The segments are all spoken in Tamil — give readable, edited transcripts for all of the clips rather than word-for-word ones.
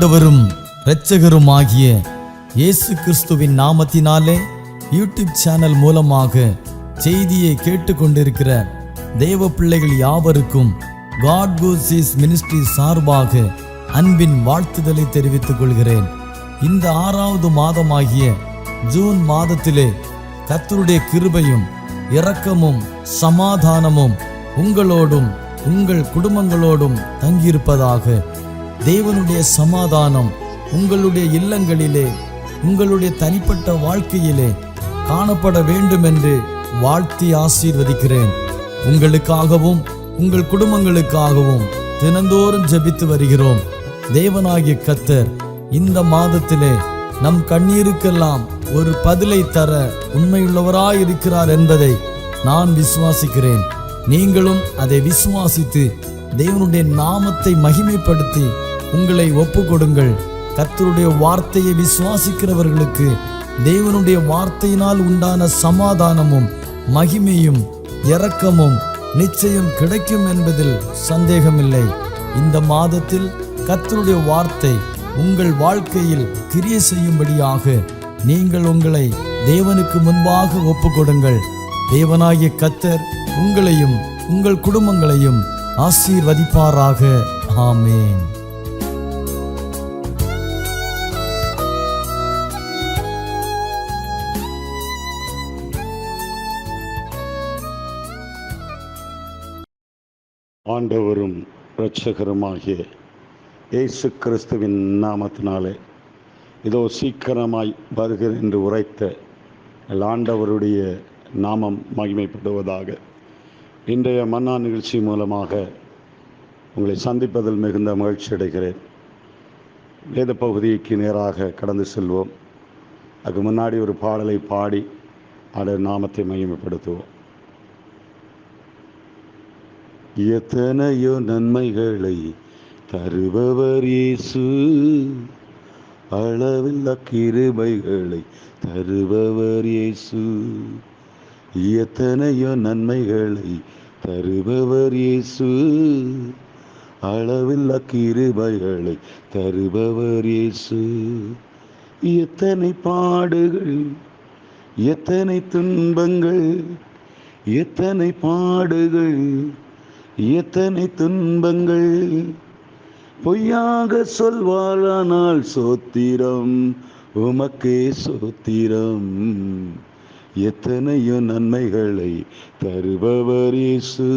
ஆண்டவரும் இரட்சகருமாகிய இயேசு கிறிஸ்துவின் நாமத்தினாலே யூடியூப் சேனல் மூலமாக செய்தியை கேட்டுக்கொண்டிருக்கிற தேவ பிள்ளைகள் யாவருக்கும் காட் கோசிஸ் மினிஸ்ட்ரி சார்பாக அன்பின் வாழ்த்துதலை தெரிவித்துக் கொள்கிறேன். இந்த 6வது மாதமாகிய ஜூன் மாதத்திலே கர்த்தருடைய கிருபையும் இரக்கமும் சமாதானமும் உங்களோடும் உங்கள் குடும்பங்களோடும் தங்கியிருப்பதாக. தேவனுடைய சமாதானம் உங்களுடைய இல்லங்களிலே உங்களுடைய தனிப்பட்ட வாழ்க்கையிலே காணப்பட வேண்டும் என்று வாழ்த்தி ஆசீர்வதிக்கிறேன். உங்களுக்காகவும் உங்கள் குடும்பங்களுக்காகவும் தினந்தோறும் ஜெபித்து வருகிறோம். தேவனாகிய கர்த்தர் இந்த மாதத்திலே நம் கண்ணீருக்கெல்லாம் ஒரு பதிலை தர உண்மையுள்ளவராயிருக்கிறார் என்பதை நான் விசுவாசிக்கிறேன். நீங்களும் அதை விசுவாசித்து தேவனுடைய நாமத்தை மகிமைப்படுத்தி உங்களை ஒப்பு கொடுங்கள். கர்த்தருடைய வார்த்தையை விசுவாசிக்கிறவர்களுக்கு தேவனுடைய வார்த்தையினால் உண்டான சமாதானமும் மகிமையும் இரக்கமும் நிச்சயம் கிடைக்கும் என்பதில் சந்தேகமில்லை. இந்த மாதத்தில் கர்த்தருடைய வார்த்தை உங்கள் வாழ்க்கையில் கிரியை செய்யும்படியாக நீங்கள் உங்களை தேவனுக்கு முன்பாக ஒப்பு கொடுங்கள். தேவனாகிய கர்த்தர் உங்களையும் உங்கள் குடும்பங்களையும் ஆசீர்வதிப்பாராக. ஆமென். ஆண்டவரும் இரட்சகருமாகிய இயேசு கிறிஸ்துவின் நாமத்தினாலே இதோ சீக்கிரமாய் வருகிறேன் என்று உரைத்த ஆண்டவருடைய நாமம் மகிமைப்படுவதாக. இன்றைய மன்னா நிகழ்ச்சி மூலமாக உங்களை சந்திப்பதில் மிகுந்த மகிழ்ச்சி அடைகிறேன். வேத பகுதிக்கு நேராக கடந்து செல்வோம். அதுக்கு முன்னாடி ஒரு பாடலை பாடி அந்த நாமத்தை மகிமைப்படுத்துவோம். எத்தனையோ நன்மைகளை தருபவர் இயேசு, அளவில்லா கிருபைகளை தருபவர் இயேசு. எத்தனையோ நன்மைகளை தருபவர் இயேசு, அளவில்லா கிருபைகளை தருபவர் இயேசு. எத்தனை பாடுகள், எத்தனை துன்பங்கள், எத்தனை பாடுகள், எத்தனை துன்பங்கள், பொய்யாக சொல்வாரானால் சோத்திரம், உமக்கே சோத்திரம். எத்தனையோ நன்மைகளை தருபவர் இயேசு,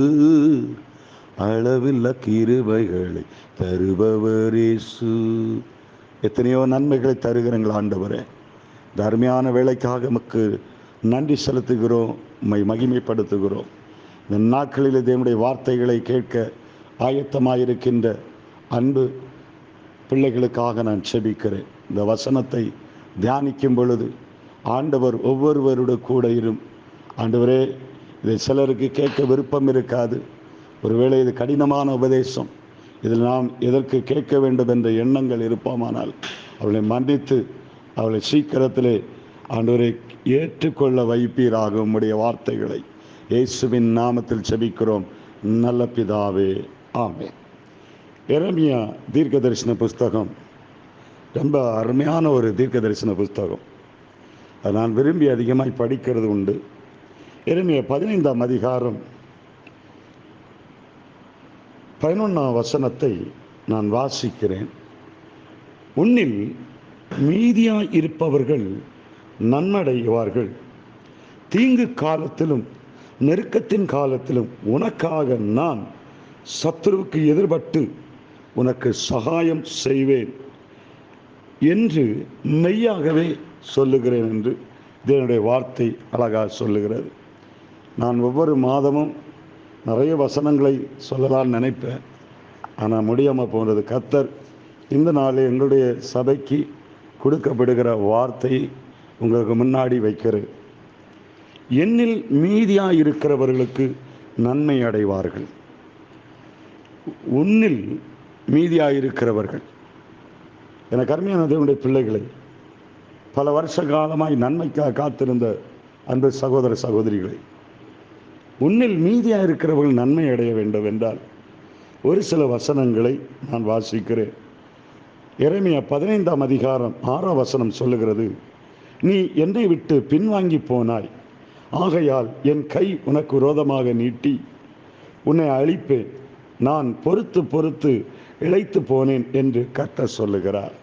அளவில்லா கிருபைகளை தருபவர் இயேசு. எத்தனையோ நன்மைகளை தருகிறீங்களா ஆண்டவரே? இந்த அருமையான வேலைக்காக நமக்கு நன்றி செலுத்துகிறோம், உம்மை மகிமைப்படுத்துகிறோம். இந்த நாட்களில் தேவனுடைய வார்த்தைகளை கேட்க ஆயத்தமாயிருக்கின்ற அன்பு பிள்ளைகளுக்காக நான் செபிக்கிறேன். இந்த வசனத்தை தியானிக்கும் பொழுது ஆண்டவர் ஒவ்வொருவருடைய கூட இரும். ஆண்டவரே, இதை சிலருக்கு கேட்க விருப்பம் இருக்காது. ஒருவேளை இது கடினமான உபதேசம், இதில் நாம் எதற்கு கேட்க வேண்டும் என்ற எண்ணங்கள் இருப்போமானால் அவளை மன்னித்து அவளை சீக்கிரத்திலே ஆண்டவரை ஏற்றுக்கொள்ள வைப்பீராக. உம்முடைய வார்த்தைகளை இயேசுவின் நாமத்தில் செபிக்கிறோம் நல்ல பிதாவே, ஆமென். எரேமியா தீர்க்க தரிசன புஸ்தகம் ரொம்ப அருமையான ஒரு தீர்க்க தரிசன புஸ்தகம். அதை நான் விரும்பி அதிகமாய் படிக்கிறது உண்டு. எரேமியா 15ஆம் அதிகாரம் 11ஆம் வசனத்தை நான் வாசிக்கிறேன். உன்னில் மீதியாய் இருப்பவர்கள் நன்மடைவார்கள், தீங்கு காலத்திலும் நெருக்கத்தின் காலத்திலும் உனக்காக நான் சத்துருவுக்கு எதிர்பட்டு உனக்கு சகாயம் செய்வேன் என்று மெய்யாகவே சொல்லுகிறேன் என்று இதனுடைய வார்த்தை அழகாக சொல்லுகிறது. நான் ஒவ்வொரு மாதமும் நிறைய வசனங்களை சொல்லலாம்னு நினைப்பேன், ஆனால் முடியாமல் போனது. கர்த்தர் இந்த நாளில் எங்களுடைய சபைக்கு கொடுக்கப்படுகிற வார்த்தையை உங்களுக்கு முன்னாடி வைக்கிறேன். என்னில் மீதியாக இருக்கிறவர்களுக்கு நன்மை அடைவார்கள். உன்னில் மீதியாக இருக்கிறவர்கள், எனக்கு அருமையான தேவனுடைய பிள்ளைகளை, பல வருஷ காலமாய் நன்மைக்காக காத்திருந்த அன்பு சகோதர சகோதரிகளை, உன்னில் மீதியாக இருக்கிறவர்கள் நன்மை அடைய வேண்டும் என்றால் ஒரு சில வசனங்களை நான் வாசிக்கிறேன். எரேமியா 15ஆம் அதிகாரம் 6ஆம் வசனம் சொல்லுகிறது, நீ என்னை விட்டு பின்வாங்கி போனாய், ஆகையால் என் கை உனக்கு விரோதமாக நீட்டி உன்னை அழிப்பேன், நான் பொறுத்து பொறுத்து இளைத்து போனேன் என்று கர்த்தர் சொல்லுகிறார்.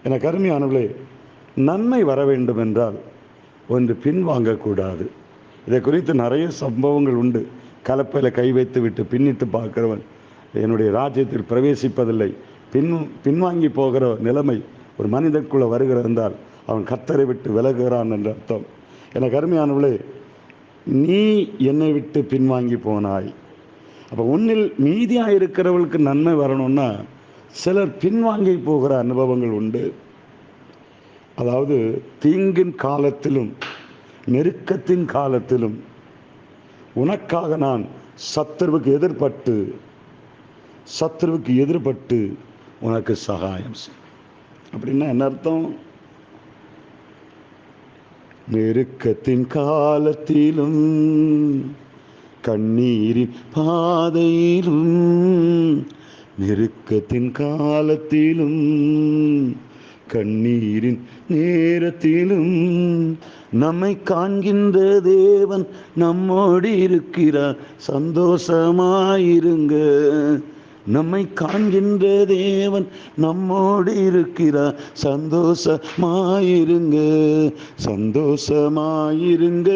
எனக்கு அருமையானவர்களே, நன்மை வர வேண்டும் என்றால் ஒன்று பின்வாங்கக்கூடாது. இதை குறித்து நிறைய சம்பவங்கள் உண்டு. கலப்பையில் கை வைத்து விட்டு பின்னிட்டு பார்க்கிறவன் என்னுடைய ராஜ்யத்தில் பிரவேசிப்பதில்லை. பின்வாங்கி போகிற நிலைமை ஒரு மனிதனுக்குள்ளே வருகிறது என்றால் அவன் கர்த்தரை விட்டு விலகுகிறான் என்ற அர்த்தம். எனக்கு அருமையானவர்களே, நீ என்னை விட்டு பின்வாங்கி போனாய். அப்போ உன்னில் மீதியாக இருக்கிறவர்களுக்கு நன்மை வரணும்னா சிலர் பின்வாங்கி போகிற அனுபவங்கள் உண்டு. அதாவது தீங்கின் காலத்திலும் நெருக்கத்தின் காலத்திலும் உனக்காக நான் சத்துருவுக்கு எதிர்பட்டு உனக்கு சகாயம் செய். அப்படின்னா என்ன அர்த்தம்? நெருக்கத்தின் காலத்திலும் கண்ணீரின் பாதையிலும், நெருக்கத்தின் காலத்திலும் கண்ணீரின் நேரத்திலும் நம்மை காண்கின்ற தேவன் நம்மோடு இருக்கிறார், சந்தோஷமாயிருங்க. நம்மை காண்கின்ற தேவன் நம்மோடு இருக்கிறார், சந்தோஷமாயிருங்க, சந்தோஷமாயிருங்க,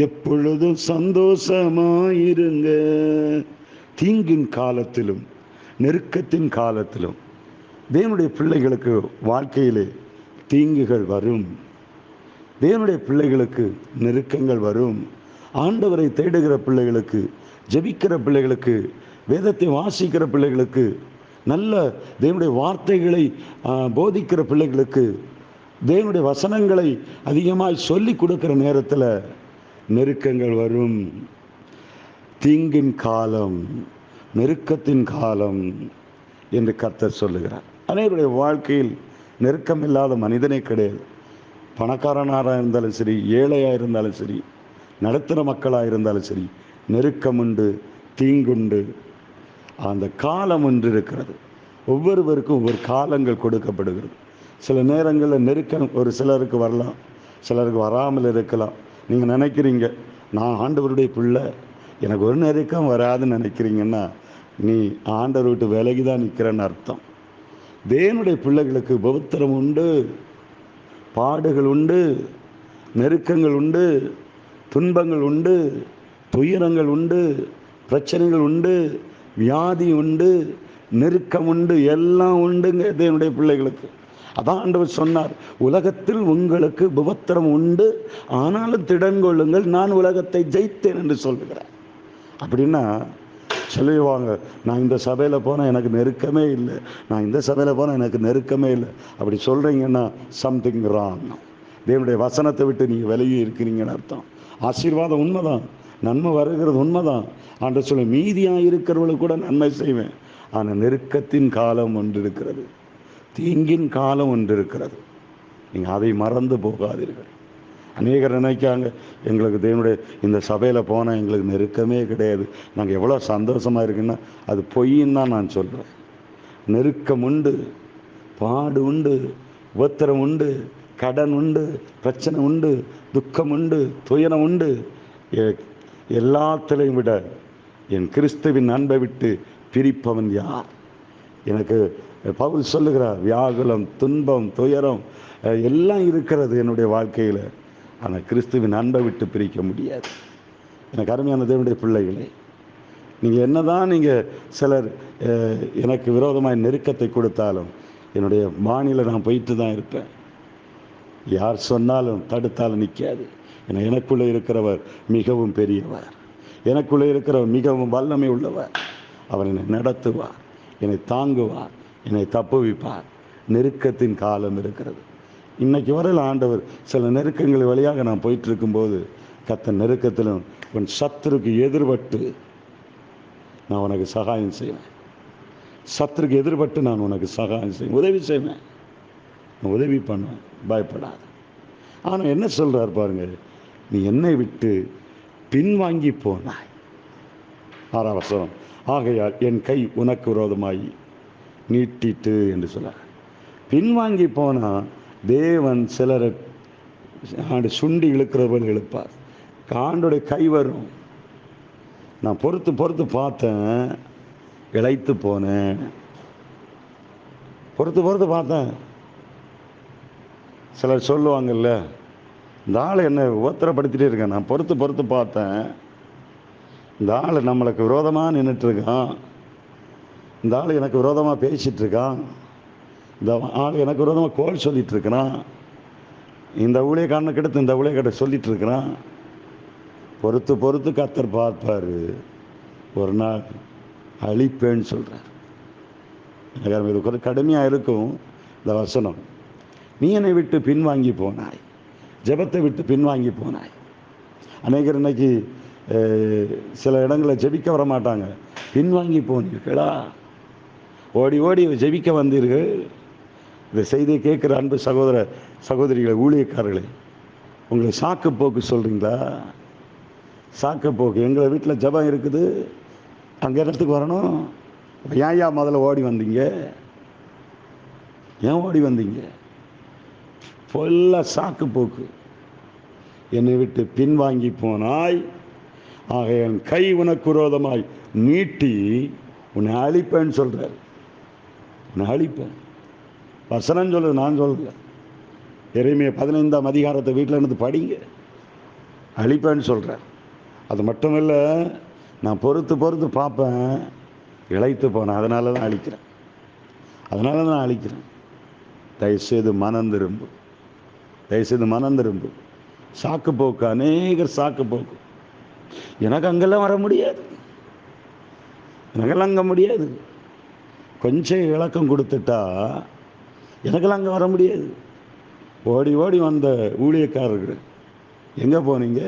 எப்பொழுதும் சந்தோஷமாயிருங்க. தீங்கின் காலத்திலும் நெருக்கத்தின் காலத்திலும் தேவனுடைய பிள்ளைகளுக்கு வாழ்க்கையிலே தீங்குகள் வரும், தேவனுடைய பிள்ளைகளுக்கு நெருக்கங்கள் வரும். ஆண்டவரை தேடுகிற பிள்ளைகளுக்கு, ஜெபிக்கிற பிள்ளைகளுக்கு, வேதத்தை வாசிக்கிற பிள்ளைகளுக்கு, நல்ல தேவனுடைய வார்த்தைகளை போதிக்கிற பிள்ளைகளுக்கு, தேவனுடைய வசனங்களை அதிகமாய் சொல்லி கொடுக்கிற நேரத்தில் நெருக்கங்கள் வரும். தீங்கின் காலம், நெருக்கத்தின் காலம் என்று கர்த்தர் சொல்லுகிறார். அனைவருடைய வாழ்க்கையில் நெருக்கம் இல்லாத மனிதனே கிடையாது. பணக்காரனாக இருந்தாலும் சரி, ஏழையாக இருந்தாலும் சரி, நடுத்தர மக்களாக இருந்தாலும் சரி, நெருக்கம் உண்டு, தீங்குண்டு. அந்த காலம் ஒன்று இருக்கிறது. ஒவ்வொருவருக்கும் ஒவ்வொரு காலங்கள் கொடுக்கப்படுகிறது. சில நேரங்களில் நெருக்கம் ஒரு சிலருக்கு வரலாம், சிலருக்கு வராமல் இருக்கலாம். நீங்கள் நினைக்கிறீங்க நான் ஆண்டவருடைய பிள்ளை, எனக்கு ஒரு நெருக்கம் வராதுன்னு நினைக்கிறீங்கன்னா நீ ஆண்டவர் விட்டு விலகி தான் நிற்கிறன்னு அர்த்தம். தேவனுடைய பிள்ளைகளுக்கு உபத்திரம் உண்டு, பாடுகள் உண்டு, நெருக்கங்கள் உண்டு, துன்பங்கள் உண்டு, துயரங்கள் உண்டு, பிரச்சனைகள் உண்டு, வியாதி உண்டு, நெருக்கம் உண்டு, எல்லாம் உண்டுங்க தேவனுடைய பிள்ளைகளுக்கு. அதான் ஆண்டவர் சொன்னார், உலகத்தில் உங்களுக்கு உபத்திரம் உண்டு, ஆனாலும் திடன்கொள்ளுங்கள், நான் உலகத்தை ஜெயித்தேன் என்று சொல்லுகிறார். அப்படின்னா சொல்லுவாங்க, நான் இந்த சபையில் போனால் எனக்கு நெருக்கமே இல்லை, நான் இந்த சபையில் போனால் எனக்கு நெருக்கமே இல்லை. அப்படி சொல்கிறீங்கன்னா சம்திங் ராங். தேவனுடைய வசனத்தை விட்டு நீங்கள் விலகி இருக்கிறீங்கன்னு அர்த்தம். ஆசீர்வாதம் உண்மைதான், நன்மை வருகிறது உண்மைதான். ஆண்டவர் சொல்ல மீதியாக இருக்கிறவர்களுக்கு கூட நன்மை செய்வேன். ஆனால் நெருக்கத்தின் காலம் ஒன்று இருக்கிறது, தீங்கின் காலம் ஒன்று இருக்கிறது. நீங்கள் அதை மறந்து போகாதீர்கள். அநேகர் நினைக்காங்க, எங்களுக்கு தேவனுடைய இந்த சபையில் போனால் எங்களுக்கு நெருக்கமே கிடையாது, நாங்கள் எவ்வளோ சந்தோஷமாக இருக்குன்னா அது பொய்ன்னு தான் நான் சொல்கிறேன். நெருக்கம் உண்டு, பாடு உண்டு, உபத்திரம் உண்டு, கடன் உண்டு, பிரச்சனை உண்டு, துக்கம் உண்டு, துயரம் உண்டு. எல்லாத்திலையும் விட என் கிறிஸ்துவின் அன்பை விட்டு பிரிப்பவன் யார்? எனக்கு பவுல் சொல்லுகிறார், வியாகுலம், துன்பம், துயரம் எல்லாம் இருக்கிறது என்னுடைய வாழ்க்கையில், ஆனால் கிறிஸ்துவின் அன்பை விட்டு பிரிக்க முடியாது. எனக்கு அருமையான தேவனுடைய பிள்ளைகளே, நீங்கள் என்னதான் நீங்கள் சிலர் எனக்கு விரோதமாக நெருக்கத்தை கொடுத்தாலும் என்னுடைய பாணியில் நான் போயிட்டு தான் இருப்பேன். யார் சொன்னாலும் தடுத்தாலும் நிற்காது. ஏன்னா எனக்குள்ளே இருக்கிறவர் மிகவும் பெரியவர், எனக்குள்ளே இருக்கிறவர் மிகவும் வல்லமை உள்ளவர். அவர் என்னை நடத்துவார், என்னை தாங்குவார், என்னை தப்புவிப்பார். நெருக்கத்தின் காலம் இருக்கிறது. இன்னைக்கு வரையில் ஆண்டவர் சில நெருக்கங்கள் வழியாக நான் போயிட்டு இருக்கும்போது, கர்த்தர் நெருக்கத்திலும் உன் சத்துருக்கு எதிர்பட்டு நான் உனக்கு சகாயம் செய்வேன், சத்துருக்கு எதிர்பட்டு நான் உனக்கு சகாயம் செய்வேன், உதவி செய்வேன், நான் உதவி பண்ணுவேன், பயப்படாது. ஆனால் என்ன சொல்கிறார் பாருங்க, நீ என்னை விட்டு பின்வாங்கி போனாய். 6ஆம் வசனம், ஆகையால் என் கை உனக்கு விரோதமாய் நீட்டிட்டு என்று சொல்றார். பின்வாங்கி போனால் தேவன் சிலரை சுண்டி இழுக்கிறவர்கள் இழுப்பார். ஆண்டோடைய கை வரும். நான் பொறுத்து பொறுத்து பார்த்தேன், இளைத்து போனேன். பொறுத்து பொறுத்து பார்த்தேன். சிலர் சொல்லுவாங்கல்ல, இந்த ஆள் என்னை உபத்திரப்படுத்திட்டே இருக்கேன். நான் பொறுத்து பொறுத்து பார்த்தேன், இந்த ஆள் நம்மளுக்கு விரோதமாக நின்றுட்டுருக்கான், இந்த ஆள் எனக்கு விரோதமாக பேசிகிட்டு இருக்கான், இந்த ஆள் எனக்கு விரோதமாக கோல் சொல்லிகிட்டு இருக்கிறான், இந்த ஊழியக்காரனை கெடுத்து இந்த ஊழியக்காரனை சொல்லிகிட்டு இருக்கிறான். பொறுத்து பொறுத்து கர்த்தர் பார்ப்பார், ஒரு நாள் அழிப்பேன்னு சொல்கிறார். இது கொஞ்சம் கடுமையாக இருக்கும் இந்த வசனம். நீ என்னை விட்டு பின்வாங்கி போனாய், ஜெபத்தை விட்டு பின்வாங்கி போனாய். அநேகர் இன்னைக்கு சில இடங்களில் ஜெபிக்க வர மாட்டாங்க. பின்வாங்கி போனீர்களா? ஓடி ஓடி ஜெபிக்க வந்தீர்கள். இந்த செய்தியை கேட்குற அன்பு சகோதர சகோதரிகளை, ஊழியக்காரர்களே, உங்களை சாக்கு போக்கு சொல்கிறீங்களா? சாக்கு போக்கு. எங்களை வீட்டில் ஜெபம் இருக்குது, அங்கே இடத்துக்கு வரணும். ஏன் முதல்ல ஓடி வந்தீங்க? ஏன் ஓடி வந்தீங்க? ஃபுல்லாக சாக்கு போக்கு. என்னை விட்டு பின்வாங்கி போனாய், ஆக என் கை உனக்கு விரோதமாய் நீட்டி உன்னை அழிப்பேன்னு சொல்கிறார். உன்னை அழிப்பேன். வசனம் சொல்லுது, நான் சொல்லல. எரேமியா 15ஆம் அதிகாரத்தை வீட்டில் இருந்து படிங்க. அழிப்பேன்னு சொல்கிறார். அது மட்டும் இல்லை, நான் பொறுத்து பொறுத்து பார்ப்பேன், இளைத்து போனேன், அதனால தான் அழிக்கிறேன், அதனால தான் நான் அழிக்கிறேன். தயவுசெய்து மனம் திரும்பு, தயவுசெய்து மனம் திரும்பு. சாக்கு போக்கு, அநேகர் சாக்கு போக்கு. எனக்கு அங்கெல்லாம் வர முடியாது, எனக்கெல்லாம் அங்கே முடியாது. கொஞ்சம் விளக்கம் கொடுத்துட்டா எனக்கெல்லாம் அங்கே வர முடியாது. ஓடி ஓடி வந்த ஊழியக்காரர்கள் எங்கே போனீங்க?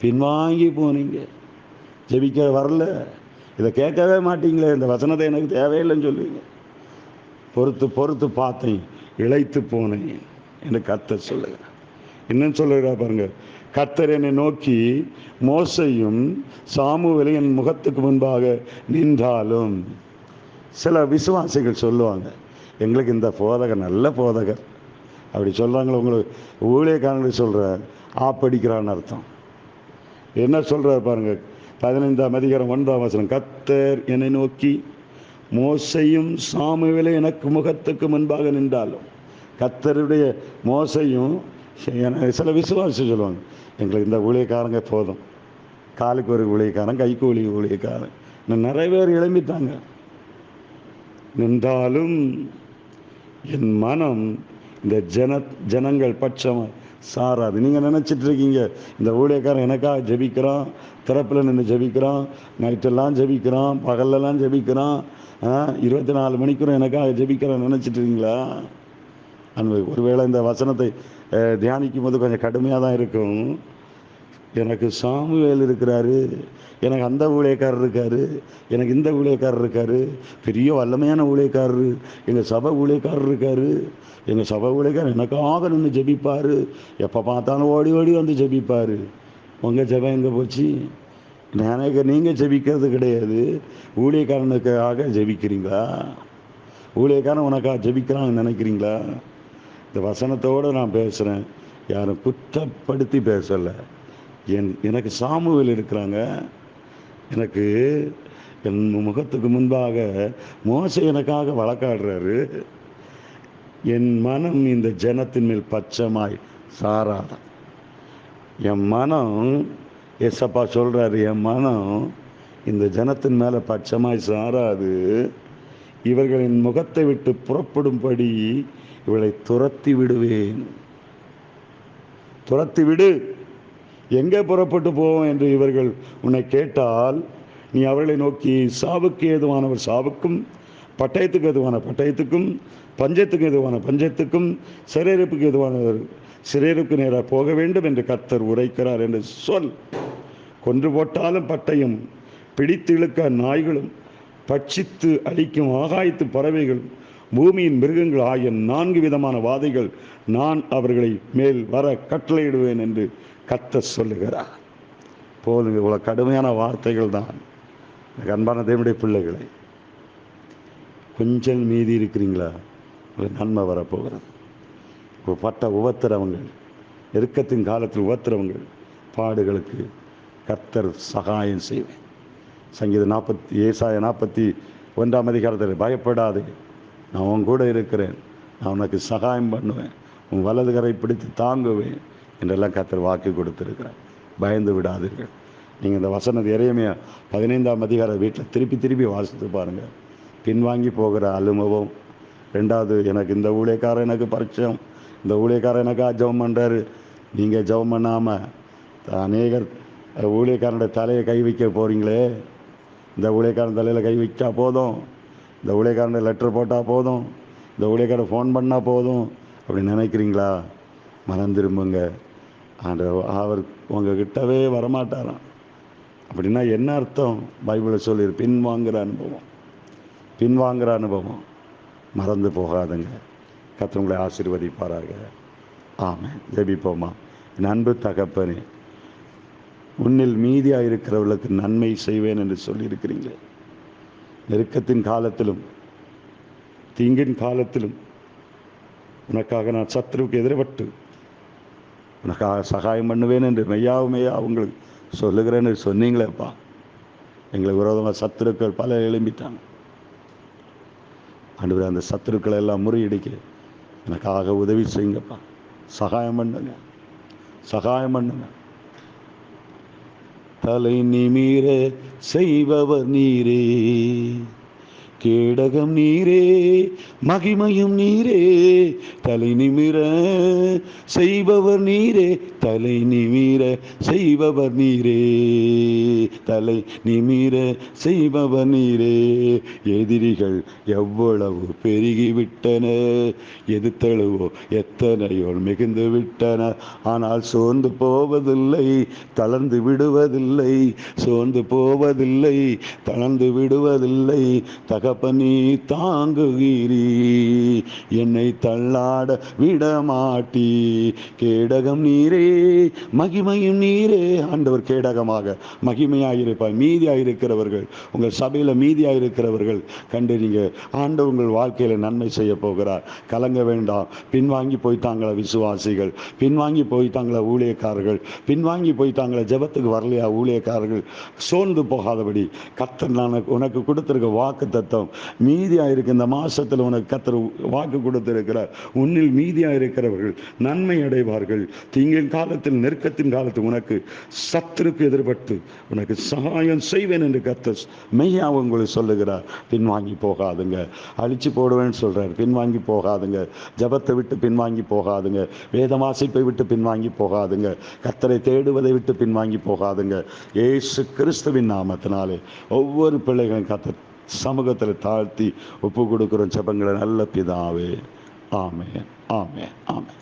பின்வாங்கி போனீங்க. ஜெபிக்க வரல, இதை கேட்கவே மாட்டீங்களே, இந்த வசனத்தை எனக்கு தேவையில்லைன்னு சொல்லுவீங்க. பொறுத்து பொறுத்து பார்த்தேன், இளைத்து போனேன் என்று கர்த்தர் சொல்லுகிறார். இன்னும் சொல்லுகிறார் பாருங்க, கர்த்தர் என்னை நோக்கி மோசையும் சாமுவேலும் என் முகத்துக்கு முன்பாக நின்றாலும். சில விசுவாசிகள் சொல்லுவாங்க, எங்களுக்கு இந்த போதகர் நல்ல போதகர் அப்படி சொல்கிறாங்களே. உங்களுக்கு ஊழியக்காரங்களுக்கு சொல்கிறார், ஆப்படிக்கிறான்னு அர்த்தம். என்ன சொல்கிறார் பாருங்க, 15ஆம் அதிகாரம் 1ஆம் வசனம். கர்த்தர் என்னை நோக்கி மோசையும் சாமுவேலும் எனக்கு முகத்துக்கு முன்பாக நின்றாலும். கர்த்தருடைய மோசையும், சில விசுவாசி சொல்லுவாங்க, எங்களுக்கு இந்த ஊழியக்காரங்க போதும், காலுக்கு ஒரு ஊழியக்காரன், கைக்கு ஊழியக்காரன், நிறைய பேர் எழும்பிட்டாங்க. நின்றாலும் என் மனம் இந்த ஜனங்கள் பட்சம் சாராது. நீங்கள் நினச்சிட்டு இருக்கீங்க, இந்த ஊழியக்காரன் எனக்காக ஜெபிக்கிறான், திறப்பில் நின்று ஜெபிக்கிறான், நைட்டெல்லாம் ஜெபிக்கிறான், பகல்லெல்லாம் ஜெபிக்கிறான், 24 மணிக்கூறும் எனக்காக ஜெபிக்கிறான் நினச்சிட்டு இருக்கீங்களா? ஒருவேளை இந்த வசனத்தை தியானிக்கும் போது கொஞ்சம் கடுமையாக தான் இருக்கும். எனக்கு சாமுவேல் இருக்கிறாரு, எனக்கு அந்த ஊழியக்காரர் இருக்காரு, எனக்கு இந்த ஊழியக்காரர் இருக்காரு, பெரிய வல்லமையான ஊழியக்காரரு, எங்கள் சபை ஊழியக்காரர் இருக்காரு, எங்கள் சபை ஊழியக்காரர் எனக்காக நின்று ஜெபிப்பார், எப்போ பார்த்தாலும் ஓடி ஓடி வந்து ஜெபிப்பார். உங்கள் ஜெபம் எங்கே போச்சு? நீங்கள் ஜெபிக்கிறது கிடையாது, ஊழியக்காரனுக்காக ஜெபிக்கிறீங்களா? ஊழியக்காரன் உனக்காக ஜெபிக்கிறான்னு நினைக்கிறீங்களா? இந்த வசனத்தோடு நான் பேசுகிறேன், யாரும் குற்றப்படுத்தி பேசலை. எனக்கு சாமுவேல் இருக்கிறாங்க, எனக்கு என் முகத்துக்கு முன்பாக மோசை எனக்காக வழக்காடுறாரு. என் மனம் இந்த ஜனத்தின் மேல் பச்சமாய் சாராதான். என் மனம், ஏசப்பா சொல்கிறாரு, என் மனம் இந்த ஜனத்தின் மேலே பச்சமாய் சாராது. இவர்களின் முகத்தை விட்டு புறப்படும்படி இவளை துரத்தி விடுவேன். துரத்தி விடு. எங்கே புறப்பட்டு போவோம் என்று இவர்கள் உன்னை கேட்டால், நீ அவர்களை நோக்கி, சாவுக்கு ஏதுவானவர் சாவுக்கும், பட்டயத்துக்கு ஏதுவான பட்டயத்துக்கும், பஞ்சத்துக்கு ஏதுவான பஞ்சத்துக்கும், சிறையிருப்புக்கு ஏதுவானவர் சிறையிருப்புக்கு நேராக போக வேண்டும் என்று கர்த்தர் உரைக்கிறார் என்று சொல். கொன்று போட்டாலும் பட்டயம், பிடித்து இழுக்க நாய்களும், பட்சித்து அழிக்கும் ஆகாயத்து பறவைகளும், பூமியின் மிருகங்கள் ஆகிய 4 விதமான வாதைகள் நான் அவர்களை மேல் வர கட்டளையிடுவேன் என்று கர்த்தர் சொல்லுகிறார். போதுங்க, இவ்வளோ கடுமையான வார்த்தைகள் தான். அன்பான தேவனுடைய பிள்ளைகளை, கொஞ்சம் மீதி இருக்கிறீங்களா? ஒரு நன்மை வரப்போகிறது. பட்ட உபத்திரவங்கள், நெருக்கத்தின் காலத்தில் உபத்திரவங்கள், பாடுகளுக்கு கர்த்தர் சகாயம் செய்வேன். சங்கீதம் ஏசாயா 41 பயப்படாதே, நான் உன் கூட இருக்கிறேன், நான் உனக்கு சகாயம் பண்ணுவேன், உன் வலது கரை பிடித்து தாங்குவேன் என்றெல்லாம் கர்த்தர் வாக்கு கொடுத்திருக்கிறார். பயந்து விடாதீர்கள். நீங்கள் இந்த வசனத்தை எரேமியா 15 வீட்டில் திருப்பி வாசித்து பாருங்கள். பின்வாங்கி போகிற அலுமவும், ரெண்டாவது எனக்கு இந்த ஊழியக்காரன் எனக்கு பரிச்சயம், இந்த ஊழியக்காரன் எனக்காக ஜெபம் பண்ணுறாரு, நீங்கள் ஜெபம் பண்ணாமல் அநேகர் ஊழியக்காரனுடைய தலையை கை வைக்க போகிறீங்களே, இந்த ஊழியக்காரன் தலையில் கை வைச்சா போதும், இந்த ஊழியக்காரனை லெட்டர் போட்டால் போதும், இந்த ஊழியக்காரன் ஃபோன் பண்ணால் போதும் அப்படி நினைக்கிறீங்களா? மனம் திரும்புங்க. அவர் உங்ககிட்டவே வரமாட்டாராம். அப்படின்னா என்ன அர்த்தம்? பைபிளில் சொல்லிடு, பின்வாங்குற அனுபவம் மறந்து போகாதுங்க. கர்த்தர் உங்களை ஆசீர்வதிப்பாராக. ஆமென். ஜெபிப்போமா. என் அன்பு தகப்பனே, உன்னில் மீதியாக இருக்கிறவர்களுக்கு நன்மை செய்வேன் என்று சொல்லியிருக்கிறீங்களே. நெருக்கத்தின் காலத்திலும் தீங்கின் காலத்திலும் உனக்காக நான் சத்துருவுக்கு எதிர்பட்டு உனக்காக சகாயம் பண்ணுவேன் என்று மெய்யாவுமையா அவங்களுக்கு சொல்லுகிறேன்னு சொன்னீங்களேப்பா. எங்களுக்கு விரோதமாக சத்துருக்கள் பல எழும்பிட்டாங்க. ஆண்டவரே, அந்த சத்துருக்களை எல்லாம் முறியடிக்க எனக்காக உதவி செய்யுங்கப்பா. சகாயம் பண்ணுங்க. தலை நிமிர செய்பவர் நீரே, கேடகம் நீரே, மகிமையும் நீரே, தலை நிமிர செய்பவர் நீரே, தலை நிமிர செய்பவர் நீரே, தலை நிமிர செய்பவர் நீரே. எதிரிகள் எவ்வளவு பெருகிவிட்டன, எதிர்த்தழுவோ எத்தனையோ மிகுந்து விட்டன. ஆனால் சோர்ந்து போவதில்லை, தளர்ந்து விடுவதில்லை, சோர்ந்து போவதில்லை, தளர்ந்து விடுவதில்லை. தகப்பனே தாங்குகிறீ, என்னை தள்ளாட விடமாட்டி. கேடகம் நீரே, மகிமையும் நீரே. ஆண்டவர் கேடகமாக மகிமையாயிருப்பார். மீதியாயிருக்கிறவர்கள், உங்கள் சபையில் மீதியாயிருக்கிறவர்கள் கண்டு நீங்கள் ஆண்டவர் உங்கள் வாழ்க்கையில் நன்மை செய்ய போகிறார். கலங்க வேண்டாம். பின்வாங்கி போய்த்தாங்கள விசுவாசிகள், பின்வாங்கி போய்த்தாங்கள ஊழியக்காரர்கள், பின்வாங்கி போய்த்தாங்கள ஜெபத்துக்கு வரலையா ஊழியக்காரர்கள், சோர்ந்து போகாதபடி கர்த்தர் நான் உனக்கு கொடுத்திருக்க வாக்கு தத்துவம் மீதியாயிருக்கு. இந்த மாசத்தில் உனக்கு கர்த்தர் வாக்கு கொடுத்திருக்கிறார். உன்னில் மீதியாயிருக்கிறவர்கள் நன்மை அடைவார்கள். தீங்கின் காலத்தில், நெருக்கத்தின் காலத்தில் உனக்கு சத்துருக்கு எதிர்பட்டு உனக்கு சகாயம் செய்வேன் என்று கர்த்தர் மெய்யாக உங்களை சொல்லுகிறார். பின்வாங்கி போகாதுங்க. அழிச்சு போடுவேன்னு சொல்றார். பின்வாங்கி போகாதுங்க. ஜபத்தை விட்டு பின்வாங்கி போகாதுங்க. வேத வாசிப்பை விட்டு பின்வாங்கி போகாதுங்க. கர்த்தரை தேடுவதை விட்டு பின்வாங்கி போகாதுங்க. இயேசு கிறிஸ்துவின் நாமத்தினாலே ஒவ்வொரு பிள்ளைகளும் கர்த்தர் சமூகத்தில் தாழ்த்தி ஒப்பு கொடுக்கிற ஜெபங்களை நல்ல பிதாவே. ஆமென், ஆமென், ஆமென்.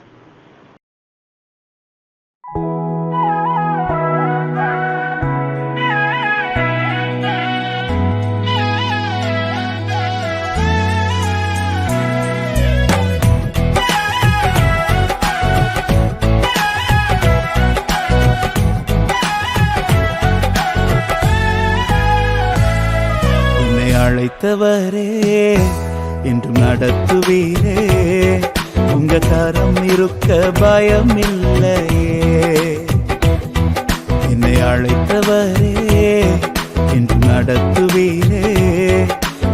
அழைத்தவரே என்றும் நடத்துவீரே, உங்க கரம் இருக்க பயம் இல்லையே. என்னை அழைத்தவரே என்றும் நடத்துவீரே,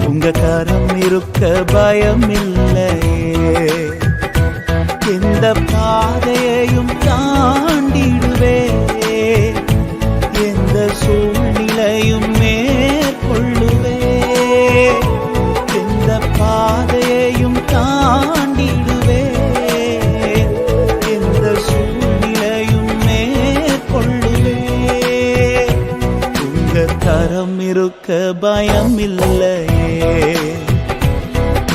உங்க கரம் இருக்க பயம் இல்லையே. எந்த பாதையையும் தாண்டிடுவே, எந்த சூழ்நிலையும் மேற்கொள்ளுவே. எந்த பாதையையும் தாண்டிடுவே, எந்த சூழ்நிலையும் மேற்கொள்ளுவே. உங்க கரம் இருக்க பயம் இல்லையே,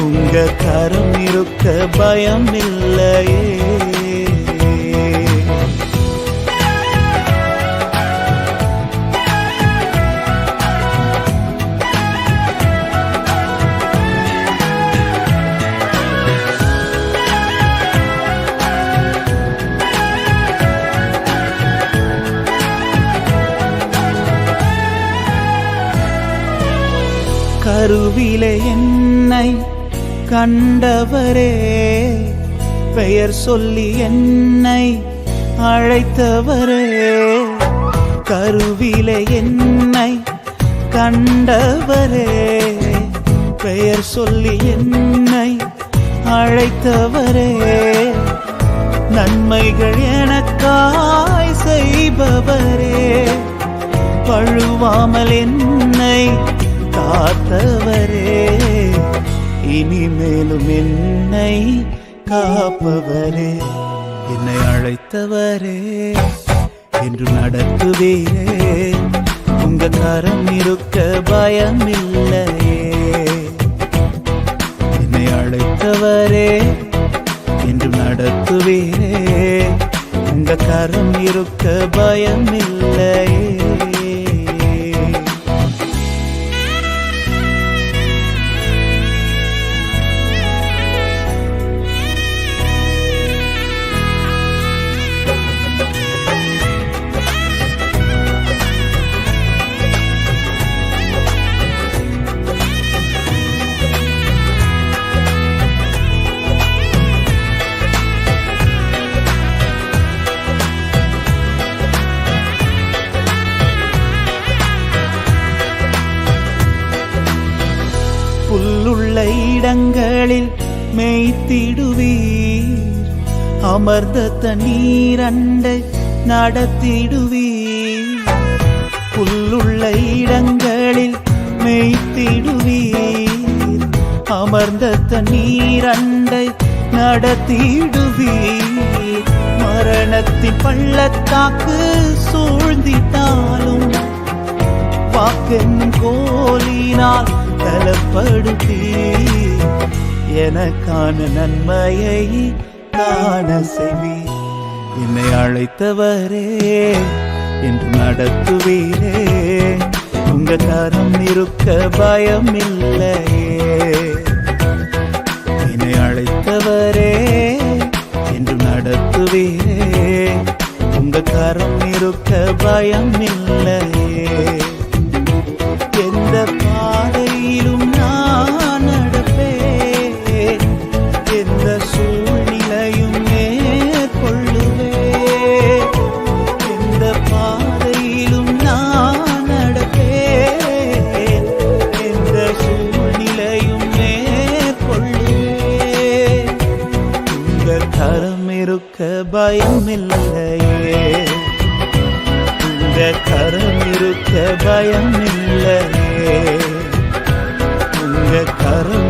உங்க கரம் இருக்க பயம் இல்லையே. கருவிலே என்னை கண்டவரே, பெயர் சொல்லி என்னை அழைத்தவரே, கருவிலே என்னை கண்டவரே, பெயர் சொல்லி என்னை அழைத்தவரே, நன்மைகள் எனக்காய் செய்பவரே, பழுவாமல் என்னை காத்தவரே, இனிமேலும் என்னை காப்பவரே, என்னை அழைத்தவரே, என்று நடத்துவீரே, உங்க கரம் இருக்க பயமில்லையே. என்னை அழைத்தவரே, என்று நடத்துவீரே, உங்க கரம் இருக்க பயமில்லையே. புல்லுள்ள இடங்களில் மேய்த்திடுவீர், அமர்ந்த தண்ணீர் அண்டை நடத்திடுவீர். புல்லுள்ள இடங்களில் மேய்த்திடுவீர், அமர்ந்த தண்ணீர் அண்டை நடத்திடுவீர். மரணத்தின் பள்ளத்தாக்கு சூழ்ந்திட்டாலும் வாக்கென்னும் கோலினால் பலப்படுத்தி எனக்கான நன்மையை காண செய்வி. என்னை அழைத்தவரே, என்று நடத்துவீரே, உங்க கரம் இருக்க பயமில்லையே. என்னை அழைத்தவரே, என்று நடத்துவீரே, உங்க கரம் இருக்க பயமில்லையே. எந்த பாதையிலும் நான் நடப்பேன், எந்த சூழ்நிலையும் மேற்கொள்ளுவேன். எந்த பாதையிலும் நான் நடப்பேன், எந்த சூழ்நிலையும் மேற்கொள்ளுவேன். உங்க கரம் இருக்க பயமில்லையே. உங்க கரம் இருக்க பயமில்லையே. உங்க கரம்